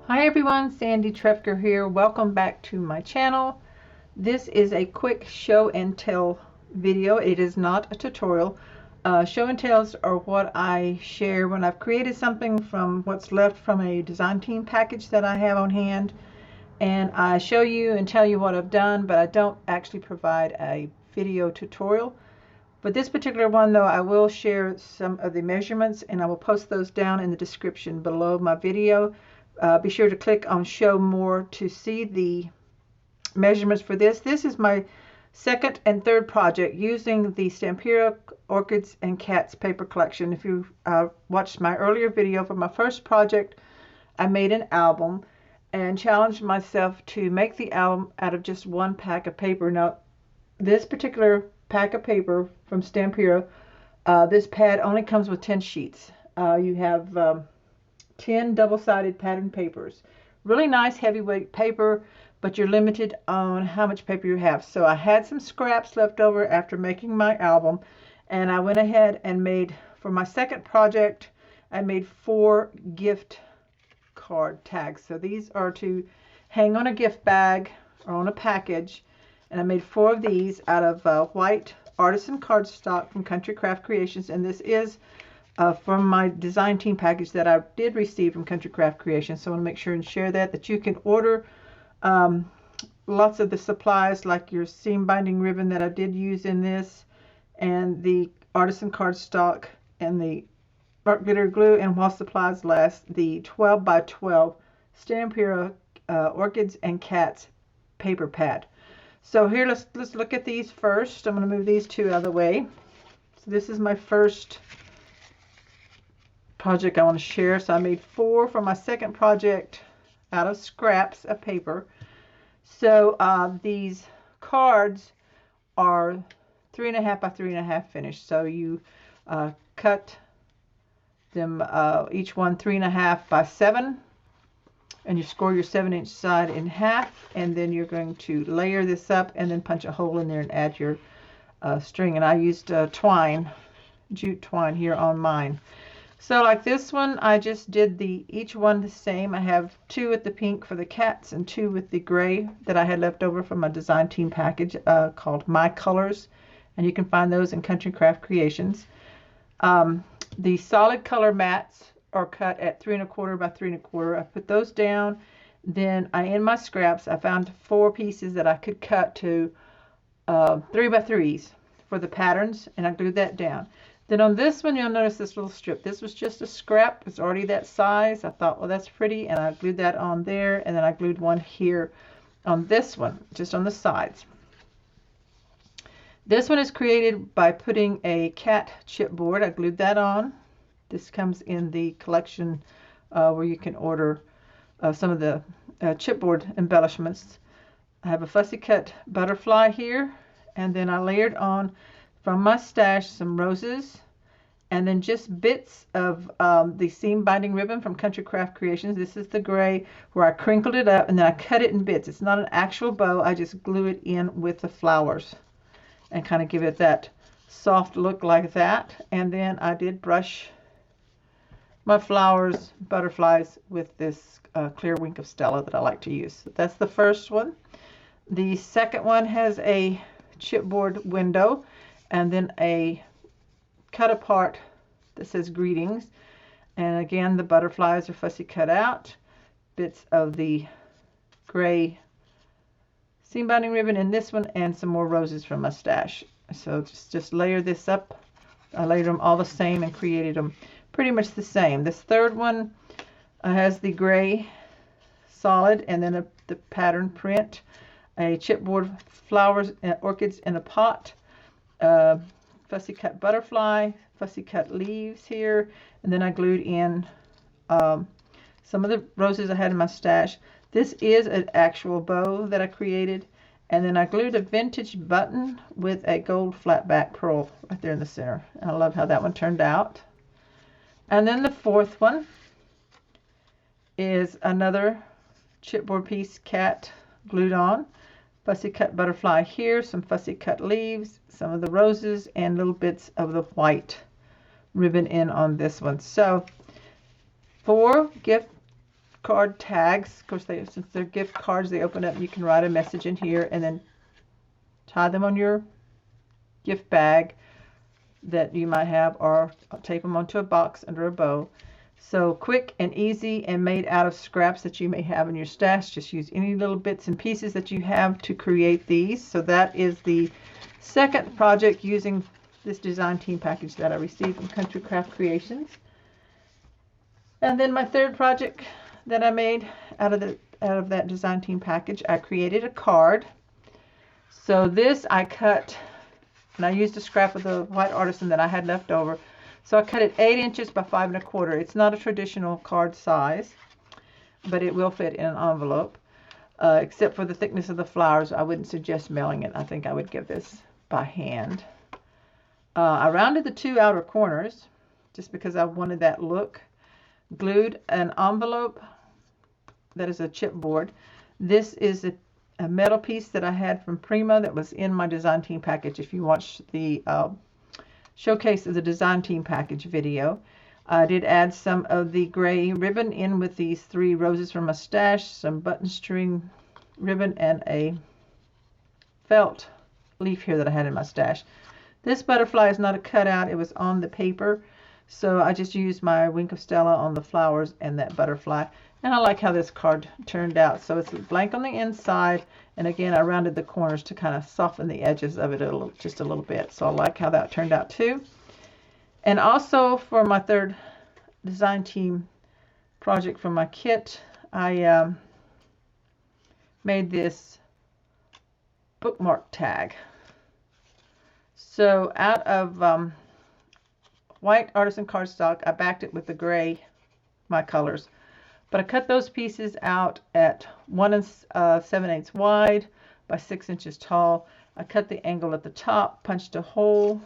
Hi everyone, Sandy Trefker here. Welcome back to my channel. This is a quick show and tell video. It is not a tutorial. Show and tells are what I share when I've created something from what's left from a design team package that I have on hand. And I show you and tell you what I've done, but I don't actually provide a video tutorial. But this particular one though, I will share some of the measurements and I will post those down in the description below my video. Be sure to click on show more to see the measurements for this. This is my second and third project using the Stampura Orchids and Cats paper collection. If you watched my earlier video for my first project, I made an album and challenged myself to make the album out of just one pack of paper. Now, this particular pack of paper from Stampura, this pad only comes with 10 sheets. You have 10 double-sided pattern papers. Really nice heavyweight paper, but you're limited on how much paper you have. So I had some scraps left over after making my album, and I went ahead and made, for my second project, I made 4 gift card tags. So these are to hang on a gift bag or on a package, and I made 4 of these out of white artisan cardstock from Country Craft Creations, and this is from my design team package that I did receive from Country Craft Creations. So I want to make sure and share that you can order lots of the supplies like your seam binding ribbon that I did use in this, and the artisan cardstock, and the art glitter glue, and while supplies last, the 12 by 12 Stampura Orchids and Cats paper pad. So here, let's look at these first. I'm going to move these 2 out of the way. So this is my first project I want to share. So I made 4 for my second project out of scraps of paper. So these cards are 3.5 by 3.5 finished. So you cut them each one 3.5 by 7, and you score your 7-inch side in half, and then you're going to layer this up and then punch a hole in there and add your string. And I used twine, jute twine here on mine. So like this one, I just did each one the same. I have 2 with the pink for the cats and 2 with the gray that I had left over from my design team package called My Colors, and you can find those in Country Craft Creations. The solid color mats are cut at 3.25 by 3.25. I put those down. Then in my scraps, I found 4 pieces that I could cut to 3 by 3s for the patterns, and I glued that down. Then on this one, you'll notice this little strip. This was just a scrap. It's already that size. I thought, well, that's pretty, and I glued that on there, and then I glued one here on this one, just on the sides. This one is created by putting a cat chipboard. I glued that on. This comes in the collection where you can order some of the chipboard embellishments. I have a fussy cut butterfly here, and then I layered on from my stash some roses, and then just bits of the seam binding ribbon from Country Craft Creations. This is the gray, where I crinkled it up and then I cut it in bits. It's not an actual bow. I just glue it in with the flowers and kind of give it that soft look like that. And then I did brush my flowers, butterflies, with this clear Wink of Stella that I like to use. So that's the first one. The second one has a chipboard window, and then a cut apart that says greetings, and again the butterflies are fussy cut out, bits of the gray seam binding ribbon in this one, and some more roses from my stash. So just layer this up. I layered them all the same and created them pretty much the same. This third one has the gray solid, and then the pattern print, a chipboard flowers and orchids in a pot, fussy cut butterfly, fussy cut leaves here, and then I glued in some of the roses I had in my stash. This is an actual bow that I created, and then I glued a vintage button with a gold flat back pearl right there in the center. And I love how that one turned out. And then the fourth one is another chipboard piece, cat, glued on. Fussy cut butterfly here, some fussy cut leaves, some of the roses, and little bits of the white ribbon in on this one. So 4 gift card tags. Of course, since they're gift cards, they open up and you can write a message in here and then tie them on your gift bag that you might have, or tape them onto a box under a bow. So quick and easy, and made out of scraps that you may have in your stash. Just use any little bits and pieces that you have to create these. So that is the second project using this design team package that I received from Country Craft Creations. And then my third project that I made out of that design team package, I created a card. So this I cut, and I used a scrap of the white artisan that I had left over. So I cut it 8 inches by 5 1/4. It's not a traditional card size, but it will fit in an envelope. Except for the thickness of the flowers, I wouldn't suggest mailing it. I think I would give this by hand. I rounded the 2 outer corners just because I wanted that look. Glued an envelope that is a chipboard. This is a metal piece that I had from Prima that was in my design team package. If you watch the showcase of the design team package video, I did add some of the gray ribbon in with these 3 roses from my stash, some button string ribbon, and a felt leaf here that I had in my stash. This butterfly is not a cutout, it was on the paper, so I just used my Wink of Stella on the flowers and that butterfly. And I like how this card turned out. So it's blank on the inside, and again I rounded the corners to kind of soften the edges of it just a little bit. So I like how that turned out too. And also for my third design team project from my kit, I made this bookmark tag. So out of white artisan cardstock, I backed it with the gray, my colors. But I cut those pieces out at 1 7/8 wide by 6 inches tall. I cut the angle at the top, punched a hole,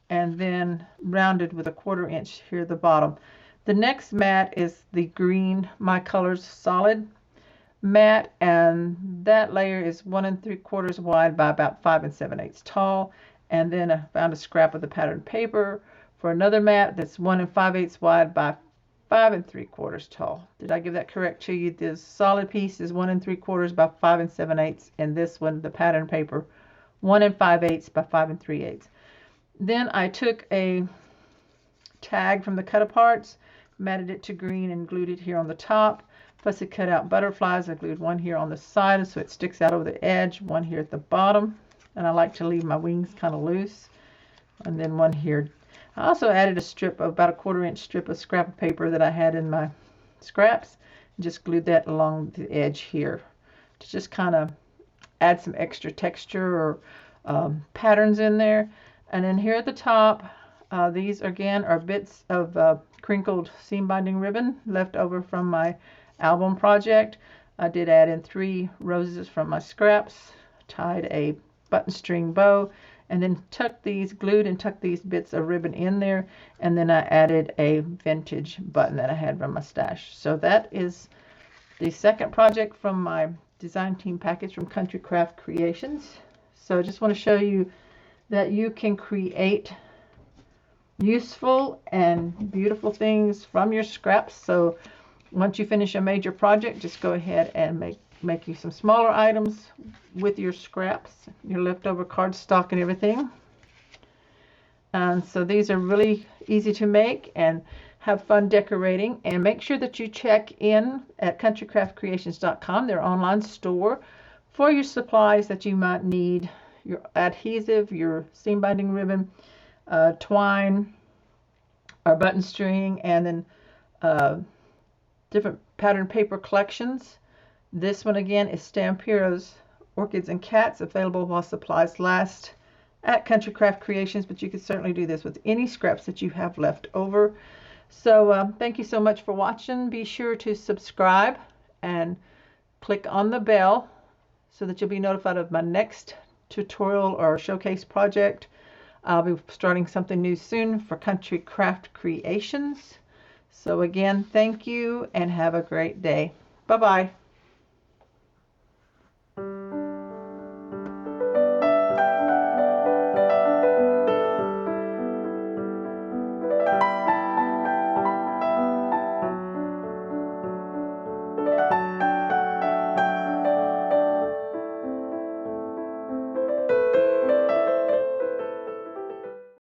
and then rounded with a 1/4 inch here at the bottom. The next mat is the green My Colors solid mat, and that layer is 1 3/4 wide by about 5 7/8 tall. And then I found a scrap of the patterned paper for another mat that's 1 5/8 wide by 5 3/4 tall. Did I give that correct to you? This solid piece is 1 3/4 by 5 7/8, and this one, the pattern paper, 1 5/8 by 5 3/8. Then I took a tag from the cut aparts, matted it to green, and glued it here on the top. Plus I cut out butterflies. I glued one here on the side so it sticks out over the edge, one here at the bottom, and I like to leave my wings kind of loose, and then one here. I also added a strip of about a 1/4 inch strip of scrap of paper that I had in my scraps, and just glued that along the edge here to just kind of add some extra texture or patterns in there. And then here at the top, these again are bits of crinkled seam binding ribbon left over from my album project. I did add in 3 roses from my scraps, tied a button string bow, and then glued and tucked these bits of ribbon in there, and then I added a vintage button that I had from my stash. So that is the second project from my design team package from Country Craft Creations. So I just want to show you that you can create useful and beautiful things from your scraps. So once you finish a major project, just go ahead and make you some smaller items with your scraps, your leftover cardstock and everything. And so these are really easy to make and have fun decorating. And make sure that you check in at countrycraftcreations.com, their online store, for your supplies that you might need: your adhesive, your seam binding ribbon, twine, or button string, and then different pattern paper collections. This one again is Stampero's Orchids and Cats, available while supplies last at Country Craft Creations, but you can certainly do this with any scraps that you have left over. So thank you so much for watching. Be sure to subscribe and click on the bell so that you'll be notified of my next tutorial or showcase project. I'll be starting something new soon for Country Craft Creations. So again, thank you and have a great day. Bye-bye.